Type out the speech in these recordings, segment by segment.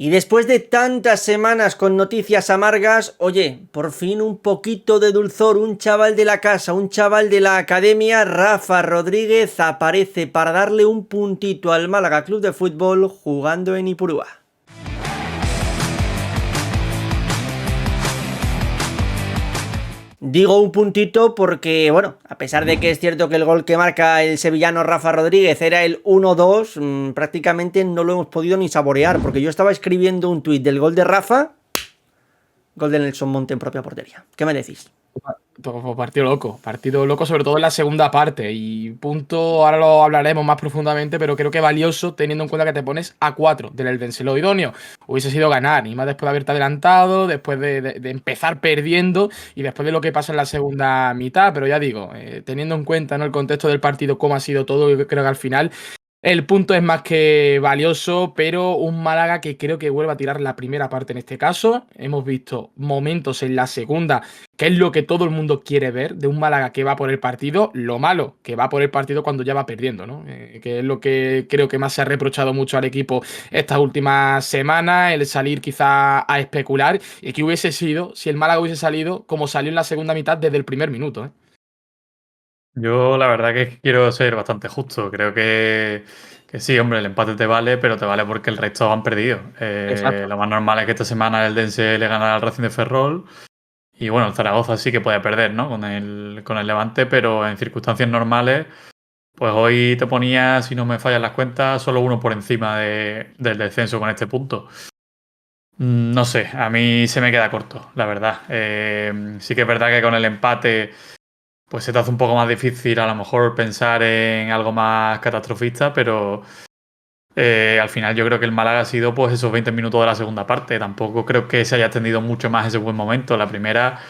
Y después de tantas semanas con noticias amargas, oye, por fin un poquito de dulzor, un chaval de la casa, un chaval de la academia, Rafa Rodríguez, aparece para darle un puntito al Málaga Club de Fútbol jugando en Ipurúa. Digo un puntito porque, bueno, a pesar de que es cierto que el gol que marca el sevillano Rafa Rodríguez era el 1-2, prácticamente no lo hemos podido ni saborear, porque yo estaba escribiendo un tuit del gol de Rafa, gol de Nelson Monte en propia portería. ¿Qué me decís? Partido loco sobre todo en la segunda parte y punto, ahora lo hablaremos más profundamente, pero creo que valioso teniendo en cuenta que te pones a 4 del Eldense. Lo idóneo hubiese sido ganar, y más después de haberte adelantado, después de empezar perdiendo y después de lo que pasa en la segunda mitad, pero ya digo, teniendo en cuenta, ¿no?, el contexto del partido, cómo ha sido todo, yo creo que al final el punto es más que valioso, pero un Málaga que creo que vuelve a tirar la primera parte en este caso. Hemos visto momentos en la segunda, que es lo que todo el mundo quiere ver, de un Málaga que va por el partido. Lo malo, que va por el partido cuando ya va perdiendo, ¿no? Que es lo que creo que más se ha reprochado mucho al equipo estas últimas semanas, el salir quizá a especular. Y que hubiese sido, si el Málaga hubiese salido como salió en la segunda mitad desde el primer minuto, ¿eh? Yo la verdad que quiero ser bastante justo. Creo que sí, hombre, el empate te vale, pero te vale porque el resto han perdido. Exacto. Lo más normal es que esta semana el Dense le gana al Racing de Ferrol. Y bueno, el Zaragoza sí que puede perder, ¿no? Con el Levante, pero en circunstancias normales, pues hoy te ponía, si no me fallan las cuentas, solo uno por encima del descenso con este punto. No sé, a mí se me queda corto, la verdad. Sí que es verdad que con el empate pues se te hace un poco más difícil a lo mejor pensar en algo más catastrofista, pero al final yo creo que el Málaga ha sido pues esos 20 minutos de la segunda parte. Tampoco creo que se haya extendido mucho más ese buen momento. La primera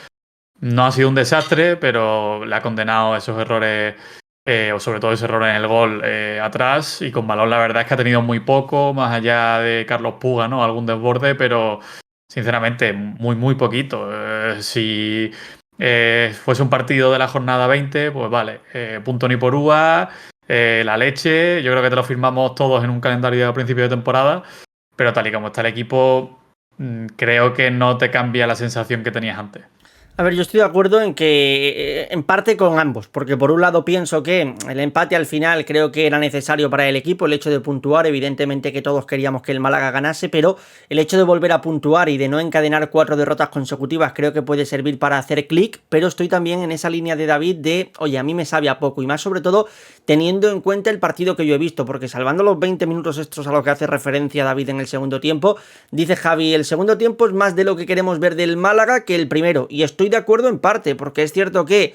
no ha sido un desastre, pero le ha condenado esos errores, o sobre todo ese error en el gol atrás. Y con balón la verdad es que ha tenido muy poco, más allá de Carlos Puga, ¿no? Algún desborde, pero sinceramente muy, muy poquito. Si fuese un partido de la jornada 20, pues vale, punto ni por uvas, la leche, yo creo que te lo firmamos todos en un calendario a principio de temporada, pero tal y como está el equipo, creo que no te cambia la sensación que tenías antes. A ver, yo estoy de acuerdo en que, en parte con ambos, porque por un lado pienso que el empate al final creo que era necesario para el equipo, el hecho de puntuar, evidentemente que todos queríamos que el Málaga ganase, pero el hecho de volver a puntuar y de no encadenar 4 derrotas consecutivas creo que puede servir para hacer clic, pero estoy también en esa línea de David de, oye, a mí me sabe a poco, y más sobre todo teniendo en cuenta el partido que yo he visto, porque salvando los 20 minutos estos a los que hace referencia David en el segundo tiempo, dice Javi, el segundo tiempo es más de lo que queremos ver del Málaga que el primero, y estoy de acuerdo en parte, porque es cierto que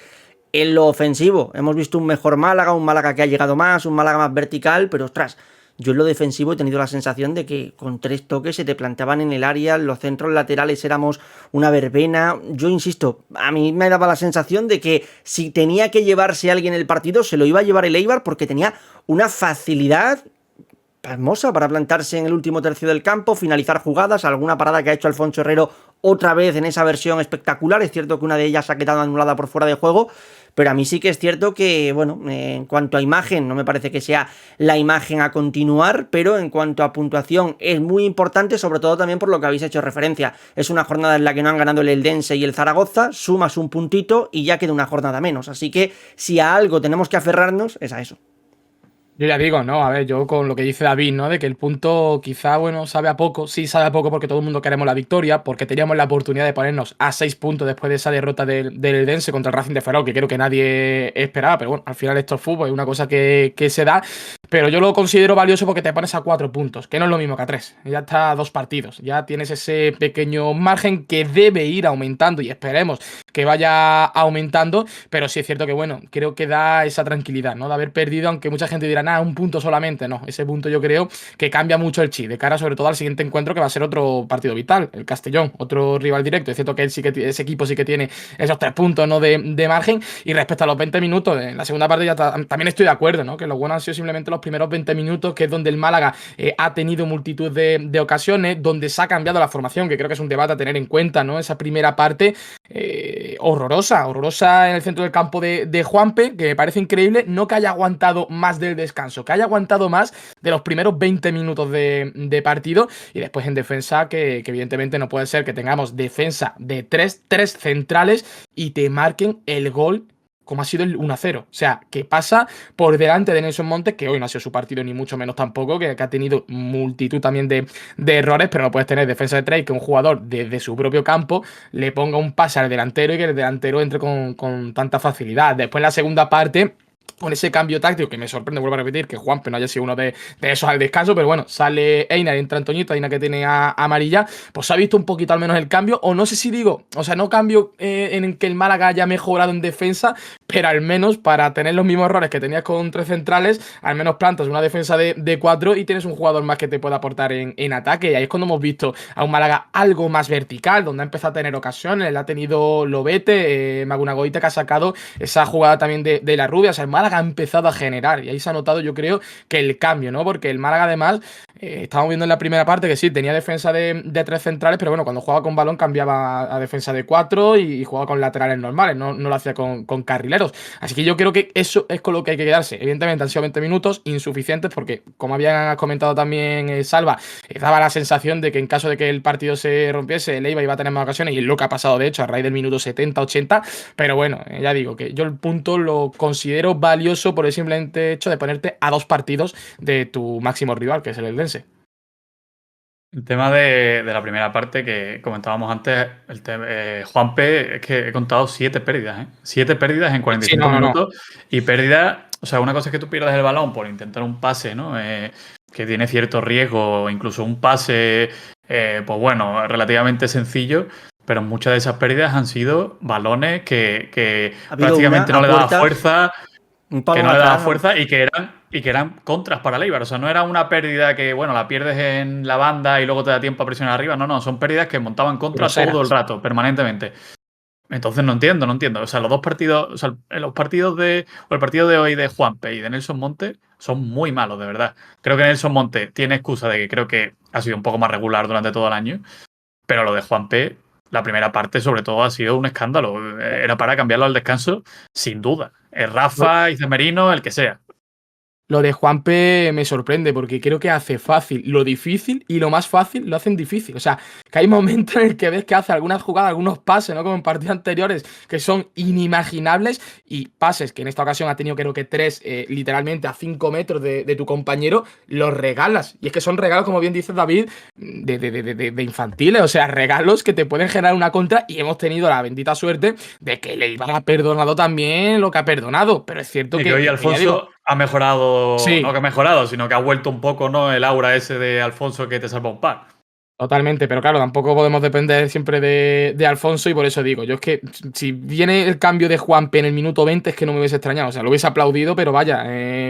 en lo ofensivo hemos visto un mejor Málaga, un Málaga que ha llegado más, un Málaga más vertical, pero ostras, yo en lo defensivo he tenido la sensación de que con 3 toques se te planteaban en el área, los centros laterales éramos una verbena. Yo insisto, a mí me daba la sensación de que si tenía que llevarse a alguien el partido, se lo iba a llevar el Eibar porque tenía una facilidad pasmosa para plantarse en el último tercio del campo, finalizar jugadas, alguna parada que ha hecho Alfonso Herrero otra vez en esa versión espectacular. Es cierto que una de ellas ha quedado anulada por fuera de juego, pero a mí sí que es cierto que, bueno, en cuanto a imagen, no me parece que sea la imagen a continuar, pero en cuanto a puntuación es muy importante, sobre todo también por lo que habéis hecho referencia. Es una jornada en la que no han ganado el Eldense y el Zaragoza, sumas un puntito y ya queda una jornada menos. Así que si a algo tenemos que aferrarnos, es a eso. Yo ya digo, ¿no? A ver, yo con lo que dice David, ¿no? De que el punto quizá, bueno, sabe a poco. Sí, sabe a poco porque todo el mundo queremos la victoria, porque teníamos la oportunidad de ponernos a 6 puntos después de esa derrota del Eldense contra el Racing de Ferrol, que creo que nadie esperaba, pero bueno, al final esto es fútbol, es una cosa que se da. Pero yo lo considero valioso porque te pones a 4 puntos, que no es lo mismo que a 3. Ya está a 2 partidos, ya tienes ese pequeño margen que debe ir aumentando y esperemos que vaya aumentando, pero sí es cierto que, bueno, creo que da esa tranquilidad, ¿no? De haber perdido, aunque mucha gente dirá, nada, un punto solamente, no, ese punto yo creo que cambia mucho el chip, de cara sobre todo al siguiente encuentro que va a ser otro partido vital, el Castellón, otro rival directo. Es cierto que él sí que, ese equipo sí que tiene esos 3 puntos, ¿no?, de margen, y respecto a los 20 minutos, en la segunda parte ya también estoy de acuerdo, ¿no? Que lo bueno han sido simplemente los primeros 20 minutos, que es donde el Málaga ha tenido multitud de ocasiones, donde se ha cambiado la formación, que creo que es un debate a tener en cuenta, ¿no? Esa primera parte horrorosa en el centro del campo de Juanpe, que me parece increíble, no que haya aguantado más del descanso, que haya aguantado más de los primeros 20 minutos de partido. Y después en defensa, que evidentemente no puede ser que tengamos defensa de tres centrales y te marquen el gol como ha sido el 1-0. O sea, que pasa por delante de Nelson Montes, que hoy no ha sido su partido ni mucho menos tampoco, que ha tenido multitud también de errores, pero no puedes tener defensa de 3 y que un jugador desde su propio campo le ponga un pase al delantero y que el delantero entre con tanta facilidad. Después en la segunda parte, con ese cambio táctico, que me sorprende, vuelvo a repetir, que Juanpe no haya sido uno de esos al descanso, pero bueno, sale Einar, entra Antoñito, Einar que tiene a amarilla, pues se ha visto un poquito al menos el cambio, o no sé si digo, o sea, no cambio en que el Málaga haya mejorado en defensa, pero al menos para tener los mismos errores que tenías con 3 centrales, al menos plantas una defensa de 4 y tienes un jugador más que te pueda aportar en ataque, y ahí es cuando hemos visto a un Málaga algo más vertical, donde ha empezado a tener ocasiones, le ha tenido Lobete, Magunagoite, que ha sacado esa jugada también de la Rubia, o sea, el Málaga ha empezado a generar y ahí se ha notado, yo creo, que el cambio, ¿no? Porque el Málaga además, estábamos viendo en la primera parte que sí, tenía defensa de 3 centrales, pero bueno, cuando jugaba con balón cambiaba a defensa de 4 y jugaba con laterales normales, no lo hacía con carrileros. Así que yo creo que eso es con lo que hay que quedarse. Evidentemente han sido 20 minutos insuficientes porque, como habían comentado también Salva, daba la sensación de que en caso de que el partido se rompiese, el Eibar iba a tener más ocasiones y es lo que ha pasado de hecho a raíz del minuto 70-80, pero bueno, ya digo que yo el punto lo considero valioso por el simplemente hecho de ponerte a 2 partidos de tu máximo rival, que es el Eldense. El tema de la primera parte que comentábamos antes, Juanpe, es que he contado 7 pérdidas, ¿eh? 7 pérdidas en 45 minutos. Y pérdidas, o sea, una cosa es que tú pierdas el balón por intentar un pase, ¿no? Que tiene cierto riesgo, incluso un pase, pues bueno, relativamente sencillo. Pero muchas de esas pérdidas han sido balones que prácticamente no le daban fuerza. Que no le daba fuerza y que eran contras para el Eibar. O sea, no era una pérdida que, bueno, la pierdes en la banda y luego te da tiempo a presionar arriba. No, son pérdidas que montaban contra todo el rato, permanentemente. Entonces no entiendo. O sea, los dos partidos, o sea, el partido de hoy de Juanpe y de Nelson Monte son muy malos, de verdad. Creo que Nelson Monte tiene excusa de que creo que ha sido un poco más regular durante todo el año, pero lo de Juanpe, la primera parte sobre todo ha sido un escándalo. Era para cambiarlo al descanso, sin duda. Rafa, Izamerino, el que sea. Lo de Juanpe me sorprende porque creo que hace fácil lo difícil y lo más fácil lo hacen difícil. O sea, que hay momentos en el que ves que hace algunas jugadas, algunos pases, ¿no? Como en partidos anteriores, que son inimaginables y pases que en esta ocasión ha tenido creo que 3 literalmente a 5 metros de tu compañero, los regalas. Y es que son regalos, como bien dice David, de infantiles. O sea, regalos que te pueden generar una contra y hemos tenido la bendita suerte de que le iban a perdonado también lo que ha perdonado. Pero es cierto que hoy Alfonso ha mejorado, sí. No que ha mejorado, sino que ha vuelto un poco, ¿no? El aura ese de Alfonso que te salva un par. Totalmente, pero claro, tampoco podemos depender siempre de Alfonso y por eso digo, yo es que si viene el cambio de Juanpe en el minuto 20 es que no me hubiese extrañado, o sea, lo hubiese aplaudido, pero vaya,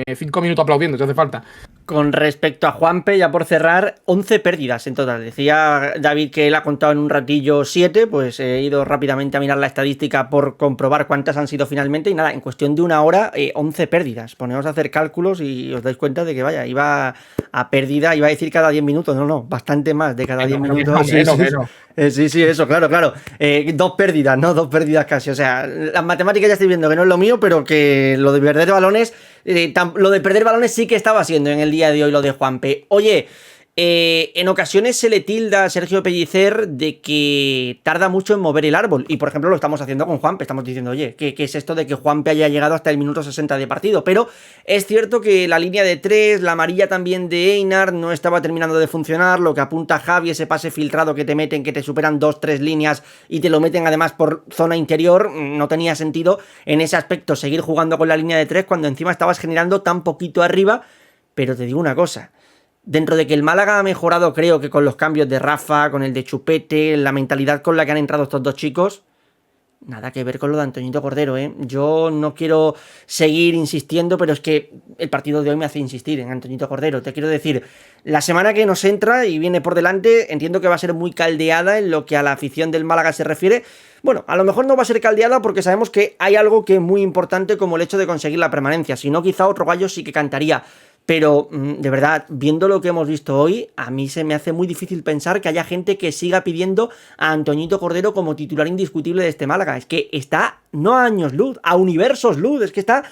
5 minutos aplaudiendo, te hace falta. Con respecto a Juanpe, ya por cerrar, 11 pérdidas en total. Decía David que él ha contado en un ratillo 7, pues he ido rápidamente a mirar la estadística por comprobar cuántas han sido finalmente y nada, en cuestión de una hora, 11 pérdidas. Ponemos a hacer cálculos y os dais cuenta de que vaya, iba a pérdida, iba a decir cada 10 minutos, no, bastante más de cada 10 minutos. Sí, eso, claro. 2 pérdidas, ¿no? 2 pérdidas casi. O sea, las matemáticas ya estoy viendo que no es lo mío, pero que lo de perder balones, lo de perder balones sí que estaba siendo en el día de hoy lo de Juanpe. Oye, en ocasiones se le tilda a Sergio Pellicer de que tarda mucho en mover el árbol. Y por ejemplo lo estamos haciendo con Juanpe. Estamos diciendo, oye, ¿qué es esto de que Juanpe haya llegado hasta el minuto 60 de partido? Pero es cierto que la línea de 3, la amarilla también de Einar, no estaba terminando de funcionar. Lo que apunta Javi, ese pase filtrado que te meten, que te superan 2-3 líneas y te lo meten además por zona interior, no tenía sentido en ese aspecto seguir jugando con la línea de 3 cuando encima estabas generando tan poquito arriba. Pero te digo una cosa, dentro de que el Málaga ha mejorado, creo que con los cambios de Rafa, con el de Chupete, la mentalidad con la que han entrado estos dos chicos, nada que ver con lo de Antoñito Cordero, ¿eh? Yo no quiero seguir insistiendo, pero es que el partido de hoy me hace insistir en Antoñito Cordero. Te quiero decir, la semana que nos entra y viene por delante, entiendo que va a ser muy caldeada en lo que a la afición del Málaga se refiere. Bueno, a lo mejor no va a ser caldeada porque sabemos que hay algo que es muy importante como el hecho de conseguir la permanencia. Si no, quizá otro gallo sí que cantaría. Pero de verdad, viendo lo que hemos visto hoy, a mí se me hace muy difícil pensar que haya gente que siga pidiendo a Antoñito Cordero como titular indiscutible de este Málaga. Es que está no a años luz, a universos luz, es que está,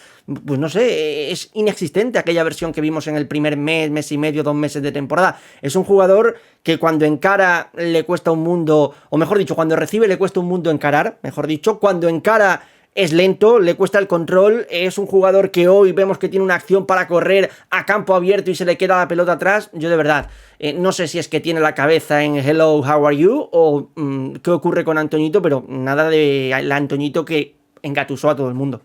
pues no sé, es inexistente aquella versión que vimos en el primer mes, mes y medio, 2 meses de temporada. Es un jugador que cuando encara le cuesta un mundo, o mejor dicho, cuando recibe le cuesta un mundo encarar, mejor dicho, cuando encara es lento, le cuesta el control, es un jugador que hoy vemos que tiene una acción para correr a campo abierto y se le queda la pelota atrás. Yo de verdad, no sé si es que tiene la cabeza en Hello, how are you o qué ocurre con Antoñito, pero nada de el Antoñito que engatusó a todo el mundo.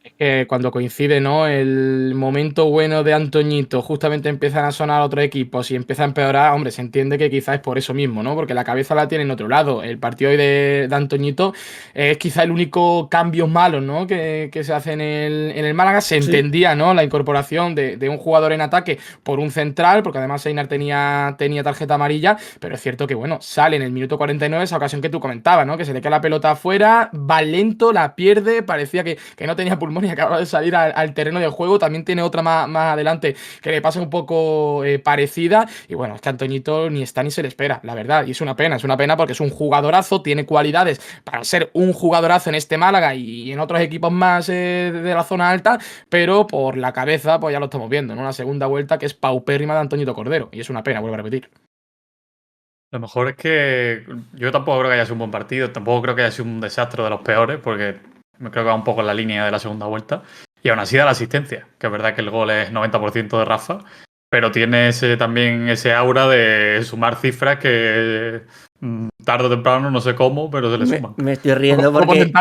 Es que cuando coincide, ¿no? El momento bueno de Antoñito, justamente empiezan a sonar otros equipos y empieza a empeorar, hombre, se entiende que quizás es por eso mismo, ¿no? Porque la cabeza la tiene en otro lado. El partido hoy de Antoñito es quizá el único cambio malo, ¿no? Que se hace en el Málaga. Se entendía, ¿no? La incorporación de un jugador en ataque por un central, porque además Einar tenía tarjeta amarilla, pero es cierto que, bueno, sale en el minuto 49 esa ocasión que tú comentabas, ¿no? Que se le queda la pelota afuera, va lento, la pierde, parecía que no tenía pulmón y acaba de salir al terreno de juego. También tiene otra más adelante que le pasa un poco parecida. Y bueno, es que Antoñito ni está ni se le espera, la verdad. Y es una pena porque es un jugadorazo, tiene cualidades para ser un jugadorazo en este Málaga y en otros equipos más de la zona alta, pero por la cabeza, pues ya lo estamos viendo, en una segunda vuelta que es paupérrima de Antoñito Cordero. Y es una pena, vuelvo a repetir. Lo mejor es que yo tampoco creo que haya sido un buen partido, tampoco creo que haya sido un desastre de los peores, porque me creo que va un poco en la línea de la segunda vuelta. Y aún así da la asistencia, que es verdad que el gol es 90% de Rafa, pero tiene también ese aura de sumar cifras que tarde o temprano, no sé cómo, pero se le suman. Me estoy riendo porque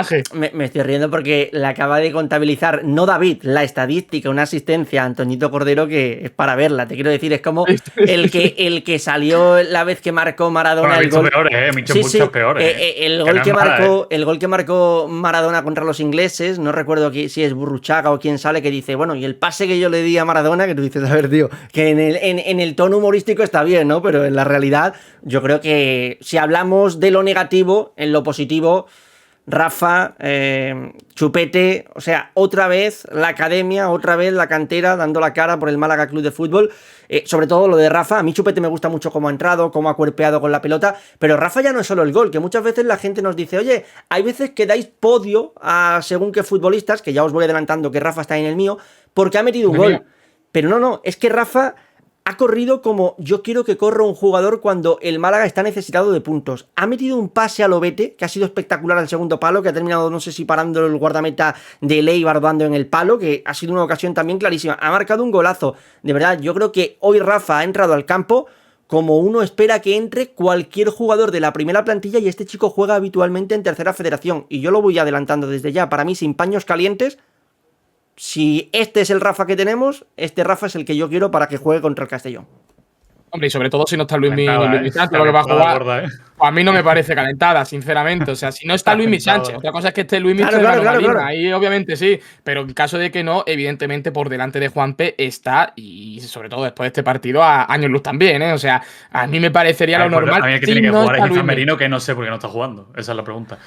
me estoy riendo porque le acaba de contabilizar, no David, la estadística, una asistencia a Antoñito Cordero que es para verla. Te quiero decir, es como el que salió la vez que marcó Maradona. Bueno, el gol peores, muchos peores. El gol que marcó Maradona contra los ingleses, no recuerdo si es Burruchaga o quién sale, que dice, bueno, y el pase que yo le di a Maradona, que tú dices, a ver, tío, que en el tono humorístico está bien, ¿no? Pero en la realidad, yo creo que si hablamos de lo negativo, en lo positivo, Rafa, Chupete, o sea, otra vez la academia, otra vez la cantera dando la cara por el Málaga Club de Fútbol, sobre todo lo de Rafa. A mí Chupete me gusta mucho cómo ha entrado, cómo ha cuerpeado con la pelota, pero Rafa ya no es solo el gol, que muchas veces la gente nos dice, oye, hay veces que dais podio a según qué futbolistas, que ya os voy adelantando que Rafa está en el mío, porque ha metido un gol. Pero no, es que Rafa ha corrido como yo quiero que corra un jugador cuando el Málaga está necesitado de puntos. Ha metido un pase a Lobete, que ha sido espectacular al segundo palo, que ha terminado, no sé si parándolo el guardameta de Leibar dando en el palo, que ha sido una ocasión también clarísima. Ha marcado un golazo. De verdad, yo creo que hoy Rafa ha entrado al campo como uno espera que entre cualquier jugador de la primera plantilla, y este chico juega habitualmente en tercera federación. Y yo lo voy adelantando desde ya. Para mí, sin paños calientes, si este es el Rafa que tenemos, este Rafa es el que yo quiero para que juegue contra el Castellón. Hombre, y sobre todo si no está Luis Sánchez, lo que va a jugar. Gorda, a mí no me parece calentada, sinceramente. O sea, si no está Luis Sánchez, otra cosa es que esté Luis claro. Ahí obviamente sí. Pero en caso de que no, evidentemente por delante de Juanpe está, y sobre todo después de este partido, a años luz también, ¿eh? O sea, a mí me parecería lo normal. A mí el que tiene que jugar es Izan Merino, que no sé por qué no está jugando. Esa es la pregunta.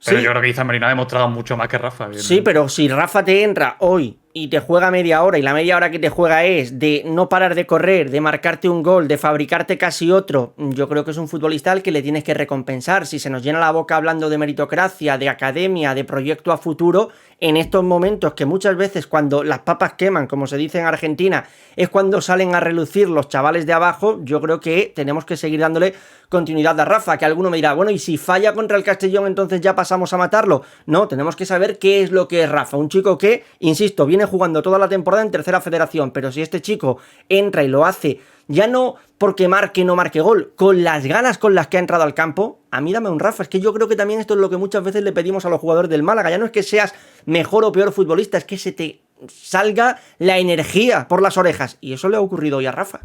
Pero sí, yo creo que Izan Merino ha demostrado mucho más que Rafa. Sí, pero si Rafa te entra hoy y te juega media hora, y la media hora que te juega es de no parar de correr, de marcarte un gol, de fabricarte casi otro, yo creo que es un futbolista al que le tienes que recompensar. Si se nos llena la boca hablando de meritocracia, de academia, de proyecto a futuro, en estos momentos que muchas veces cuando las papas queman, como se dice en Argentina, es cuando salen a relucir los chavales de abajo, yo creo que tenemos que seguir dándole continuidad a Rafa. Que alguno me dirá, bueno, y si falla contra el Castellón, entonces ya pasamos a matarlo. No, tenemos que saber qué es lo que es Rafa. Un chico que, insisto, viene jugando toda la temporada en tercera federación, pero si este chico entra y lo hace, ya no porque marque no marque gol, con las ganas con las que ha entrado al campo, a mí dame un Rafa. Es que yo creo que también esto es lo que muchas veces le pedimos a los jugadores del Málaga. Ya no es que seas mejor o peor futbolista, es que se te salga la energía por las orejas, y eso le ha ocurrido hoy a Rafa.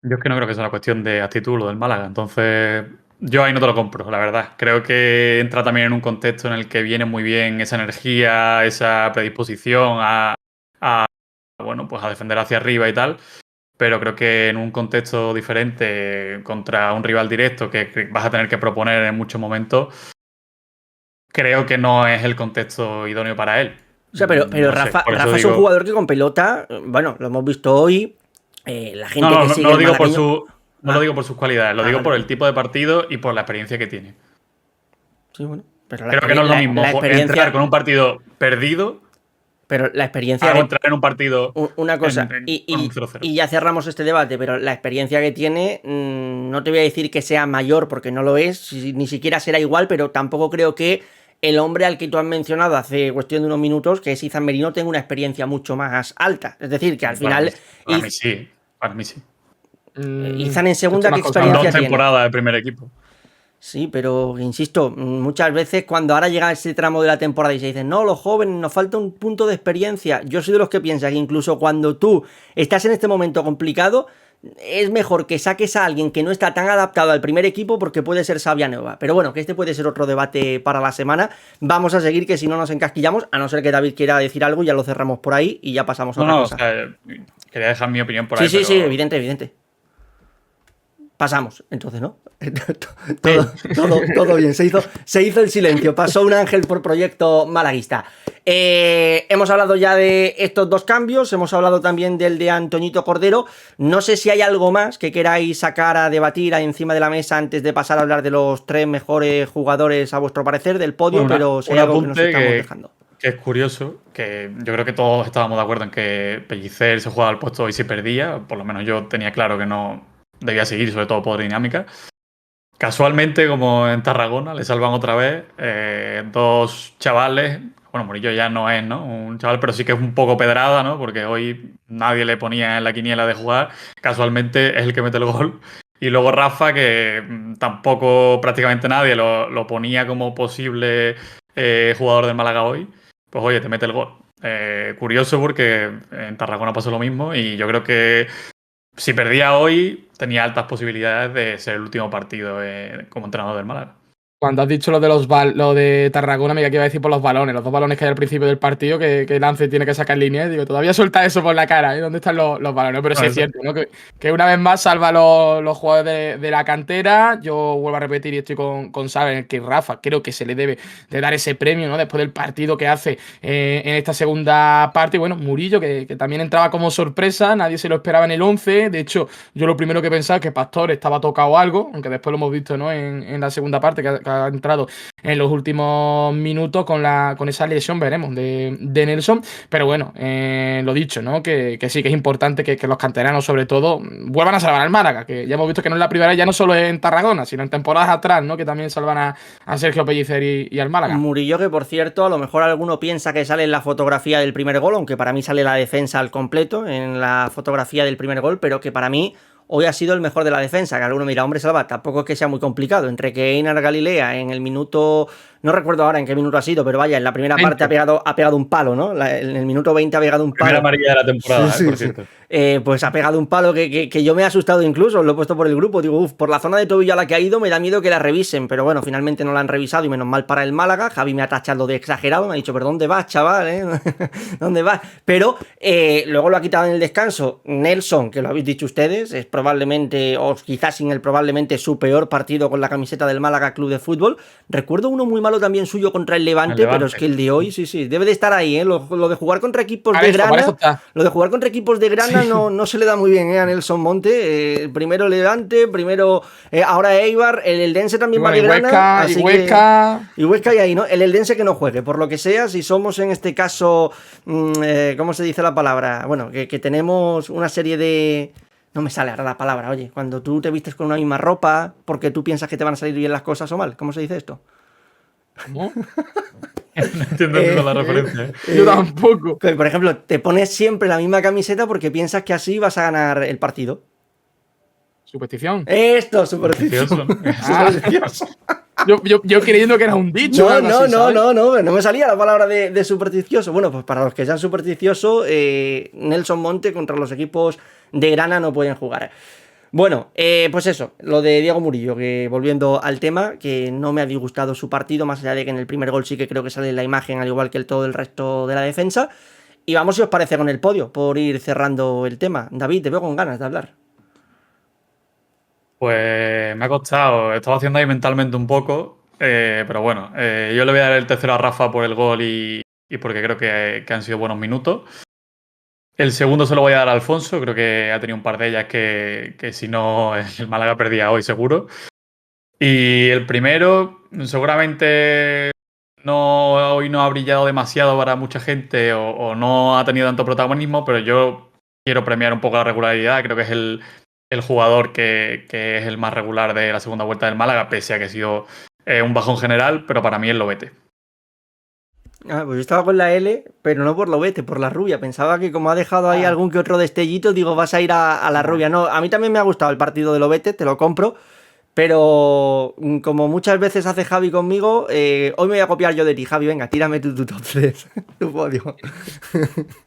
Yo es que no creo que sea una cuestión de actitud lo del Málaga, entonces yo ahí no te lo compro, la verdad. Creo que entra también en un contexto en el que viene muy bien esa energía, esa predisposición bueno, pues a defender hacia arriba y tal, pero creo que en un contexto diferente contra un rival directo que vas a tener que proponer en muchos momentos, creo que no es el contexto idóneo para él. O sea, pero No sé, Rafa, por eso Rafa es un digo- jugador que con pelota, bueno, lo hemos visto hoy. La gente No, que no, sigue no lo el digo por malagueño. no lo digo por sus cualidades, lo digo Vale, por el vale. tipo de partido y por la experiencia que tiene. Sí, bueno. Pero Creo que no es lo mismo la entrar experiencia. con un partido perdido Pero la experiencia a que. entrar en un partido Una cosa, con un 0-0. y ya cerramos este debate, pero la experiencia que tiene, no te voy a decir que sea mayor, porque no lo es, ni siquiera será igual, pero tampoco creo que el hombre al que tú has mencionado hace cuestión de unos minutos, que es Izan Merino, tenga una experiencia mucho más alta. Es decir, que al final, Para mí sí, para mí sí. Izan en Esto segunda, ¿qué más Son dos experiencia tiene? temporadas de primer equipo. Sí, pero insisto, muchas veces cuando ahora llega ese tramo de la temporada y se dice, no, los jóvenes, nos falta un punto de experiencia. Yo soy de los que piensa que incluso cuando tú estás en este momento complicado, es mejor que saques a alguien que no está tan adaptado al primer equipo porque puede ser sabia nueva. Pero bueno, que este puede ser otro debate para la semana. Vamos a seguir, que si no nos encasquillamos, a no ser que David quiera decir algo, ya lo cerramos por ahí y ya pasamos a No, otra no, o cosa. sea, quería dejar mi opinión por Sí, ahí, sí, sí, pero evidente, evidente. Pasamos, entonces, ¿no? Sí. Todo bien, se hizo el silencio, pasó un ángel por proyecto malaguista. Hemos hablado ya de estos dos cambios, hemos hablado también del de Antoñito Cordero. No sé si hay algo más que queráis sacar a debatir encima de la mesa antes de pasar a hablar de los tres mejores jugadores a vuestro parecer del podio, Bueno, pero si hay un algo que nos apunte estamos dejando. que es curioso, que yo creo que todos estábamos de acuerdo en que Pellicer se jugaba al puesto y si perdía, por lo menos yo tenía claro que no debía seguir, sobre todo por dinámica. Casualmente, como en Tarragona, le salvan otra vez dos chavales. Bueno, Murillo ya no es, ¿no? Un chaval, pero sí que es un poco pedrada, ¿no? Porque hoy nadie le ponía en la quiniela de jugar. Casualmente es el que mete el gol. Y luego Rafa, que tampoco prácticamente nadie lo ponía como posible jugador del Málaga hoy. Pues oye, te mete el gol. Curioso porque en Tarragona pasó lo mismo y yo creo que si perdía hoy, tenía altas posibilidades de ser el último partido como entrenador del Málaga. Cuando has dicho lo de lo de Tarragona, mira que iba a decir por los dos balones que hay al principio del partido, que Lance tiene que sacar línea, digo, todavía suelta eso por la cara, ¿eh? ¿Dónde están los balones? Pero sí es cierto, ¿no? Que una vez más salva los jugadores de la cantera. Yo vuelvo a repetir y estoy con Saben, que Rafa creo que se le debe de dar ese premio, ¿no? Después del partido que hace en esta segunda parte. Y bueno, Murillo, que también entraba como sorpresa, nadie se lo esperaba en el 11. De hecho, yo lo primero que pensaba es que Pastor estaba tocado algo, aunque después lo hemos visto, ¿no? En la segunda parte, que ha entrado en los últimos minutos con esa lesión, veremos, de Nelson. Pero bueno, lo dicho, ¿no? Que sí, que es importante que los canteranos, sobre todo, vuelvan a salvar al Málaga, que ya hemos visto que no es la primera, ya no solo en Tarragona, sino en temporadas atrás, ¿no? Que también salvan a Sergio Pellicer y al Málaga. Murillo, que por cierto, a lo mejor alguno piensa que sale en la fotografía del primer gol, aunque para mí sale la defensa al completo en la fotografía del primer gol, pero que para mí hoy ha sido el mejor de la defensa. Que alguno mira, hombre, Salva, tampoco es que sea muy complicado. Entre que Einar Galilea en el minuto, no recuerdo ahora en qué minuto ha sido, pero vaya, en la primera 20. parte ha pegado un palo, ¿no? En el minuto 20 ha pegado un Primera palo. amarilla de la temporada, Sí, por sí. cierto. Pues ha pegado un palo que yo me he asustado incluso, lo he puesto por el grupo. Digo, uff, por la zona de tobillo a la que ha ido me da miedo que la revisen, pero bueno, finalmente no la han revisado y menos mal para el Málaga. Javi me ha tachado de exagerado, me ha dicho, pero ¿dónde vas, chaval? ¿Dónde vas? Pero luego lo ha quitado en el descanso Nelson, que lo habéis dicho ustedes, es probablemente, o quizás sin el probablemente, su peor partido con la camiseta del Málaga Club de Fútbol. Recuerdo uno muy malo también suyo contra el Levante, pero es que el de hoy, sí, debe de estar ahí, ¿eh? Lo de jugar contra equipos de Grana, lo de jugar contra equipos de Grana no se le da muy bien a Nelson Monte. Primero Levante, primero ahora Eibar, el Eldense también va de Grana. Y Huesca. Y Huesca y ahí, ¿no? El Eldense que no juegue, por lo que sea, si somos en este caso, ¿cómo se dice la palabra? Bueno, que tenemos una serie de... No me sale ahora la palabra, oye, cuando tú te vistes con una misma ropa porque tú piensas que te van a salir bien las cosas o mal, ¿cómo se dice esto? ¿Cómo? No entiendo la referencia. Yo tampoco. Por ejemplo, te pones siempre la misma camiseta porque piensas que así vas a ganar el partido. Superstición. Esto, supersticioso. Supersticioso. Yo creyendo que era un dicho. No me salía la palabra de supersticioso. Bueno, pues para los que sean supersticiosos, Nelson Monte contra los equipos de Grana no pueden jugar. Bueno, pues eso, lo de Diego Murillo, que volviendo al tema, que no me ha disgustado su partido, más allá de que en el primer gol sí que creo que sale en la imagen, al igual que todo el resto de la defensa. Y vamos, si os parece, con el podio, por ir cerrando el tema. David, te veo con ganas de hablar. Pues me ha costado, estaba haciendo ahí mentalmente un poco, pero bueno, yo le voy a dar el tercero a Rafa por el gol y y porque creo que han sido buenos minutos. El segundo se lo voy a dar a Alfonso, creo que ha tenido un par de ellas que si no el Málaga perdía hoy seguro. Y el primero seguramente hoy no ha brillado demasiado para mucha gente o no ha tenido tanto protagonismo, pero yo quiero premiar un poco la regularidad. Creo que es el jugador que es el más regular de la segunda vuelta del Málaga, pese a que ha sido un bajón general, pero para mí es Lobete. Ah, pues yo estaba con la L, pero no por Lobete, por la rubia. Pensaba que como ha dejado ahí algún que otro destellito, digo, vas a ir a la rubia. No, a mí también me ha gustado el partido de Lobete, te lo compro. Pero como muchas veces hace Javi conmigo, hoy me voy a copiar yo de ti. Javi, venga, tírame tu top 3, tu podio.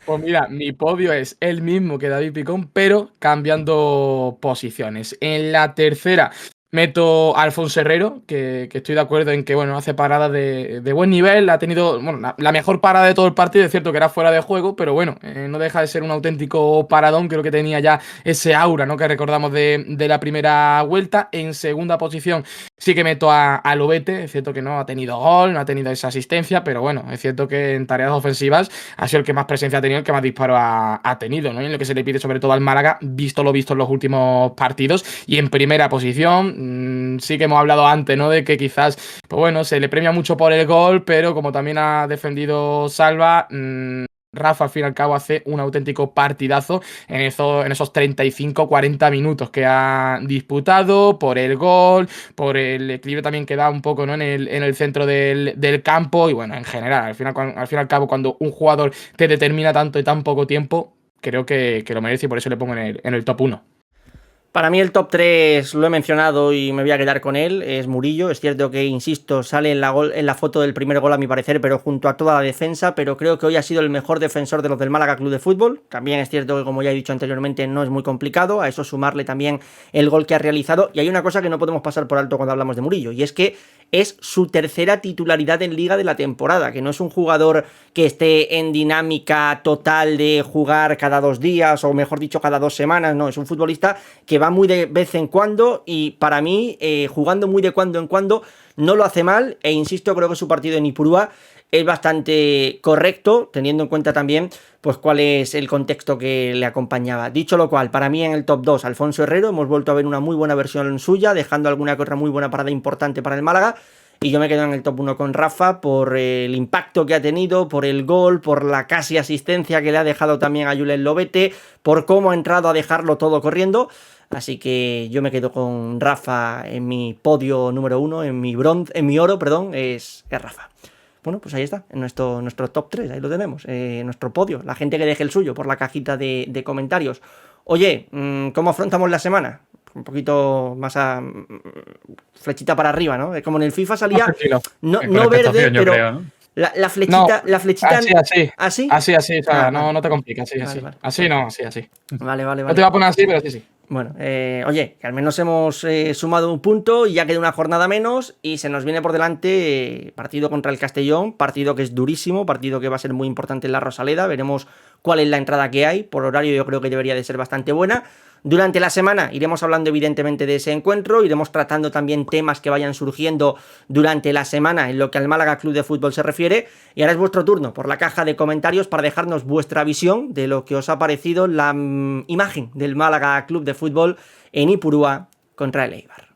Pues mira, mi podio es el mismo que David Picón, pero cambiando posiciones. En la tercera meto a Alfonso Herrero, que estoy de acuerdo en que, bueno, hace paradas de buen nivel, ha tenido, bueno, la mejor parada de todo el partido, es cierto que era fuera de juego, pero bueno, no deja de ser un auténtico paradón, creo que tenía ya ese aura, ¿no?, que recordamos de la primera vuelta. En segunda posición sí que meto a Lobete, es cierto que no ha tenido gol, no ha tenido esa asistencia, pero bueno, es cierto que en tareas ofensivas ha sido el que más presencia ha tenido, el que más disparo ha tenido, ¿no? Y en lo que se le pide sobre todo al Málaga, visto lo visto en los últimos partidos. Y en primera posición, sí que hemos hablado antes, ¿no?, de que quizás, pues bueno, se le premia mucho por el gol, pero como también ha defendido Salva, Rafa al fin y al cabo hace un auténtico partidazo en esos 35-40 minutos que ha disputado, por el gol, por el equilibrio también que da un poco, ¿no?, en el centro del campo, y bueno, en general, al fin y al cabo, cuando un jugador te determina tanto y tan poco tiempo, creo que lo merece, y por eso le pongo en el top 1. Para mí el top 3 lo he mencionado y me voy a quedar con él, es Murillo. Es cierto que, insisto, sale en la foto del primer gol a mi parecer, pero junto a toda la defensa, pero creo que hoy ha sido el mejor defensor de los del Málaga Club de Fútbol. También es cierto que, como ya he dicho anteriormente, no es muy complicado, a eso sumarle también el gol que ha realizado. Y hay una cosa que no podemos pasar por alto cuando hablamos de Murillo, y es que es su tercera titularidad en Liga de la temporada, que no es un jugador que esté en dinámica total de jugar cada 2 días, o mejor dicho, cada 2 semanas, no, es un futbolista que va muy de vez en cuando, y para mí, jugando muy de cuando en cuando, no lo hace mal, e insisto, creo que su partido en Ipurúa es bastante correcto, teniendo en cuenta también pues cuál es el contexto que le acompañaba. Dicho lo cual, para mí en el top 2, Alfonso Herrero, hemos vuelto a ver una muy buena versión suya, dejando alguna que otra muy buena parada importante para el Málaga, y yo me quedo en el top 1 con Rafa por el impacto que ha tenido, por el gol, por la casi asistencia que le ha dejado también a Julen Lobete, por cómo ha entrado a dejarlo todo corriendo. Así que yo me quedo con Rafa en mi podio número 1, en mi oro, es Rafa. Bueno, pues ahí está, en nuestro top 3, ahí lo tenemos, nuestro podio. La gente que deje el suyo por la cajita de comentarios. Oye, ¿cómo afrontamos la semana? Un poquito más a flechita para arriba, ¿no? Como en el FIFA salía, no verde, pero creo, ¿no? la flechita, No, la flechita... Así, o sea, no te compliques, así. Vale. Así no, así. Vale. No te voy a poner así, pero sí. Bueno, oye, que al menos hemos sumado un punto y ya queda una jornada menos, y se nos viene por delante partido contra el Castellón, partido que es durísimo, partido que va a ser muy importante en la Rosaleda. Veremos cuál es la entrada que hay. Por horario yo creo que debería de ser bastante buena. Durante la semana iremos hablando evidentemente de ese encuentro, iremos tratando también temas que vayan surgiendo durante la semana en lo que al Málaga Club de Fútbol se refiere, y ahora es vuestro turno por la caja de comentarios para dejarnos vuestra visión de lo que os ha parecido la imagen del Málaga Club de Fútbol en Ipurúa contra el Eibar.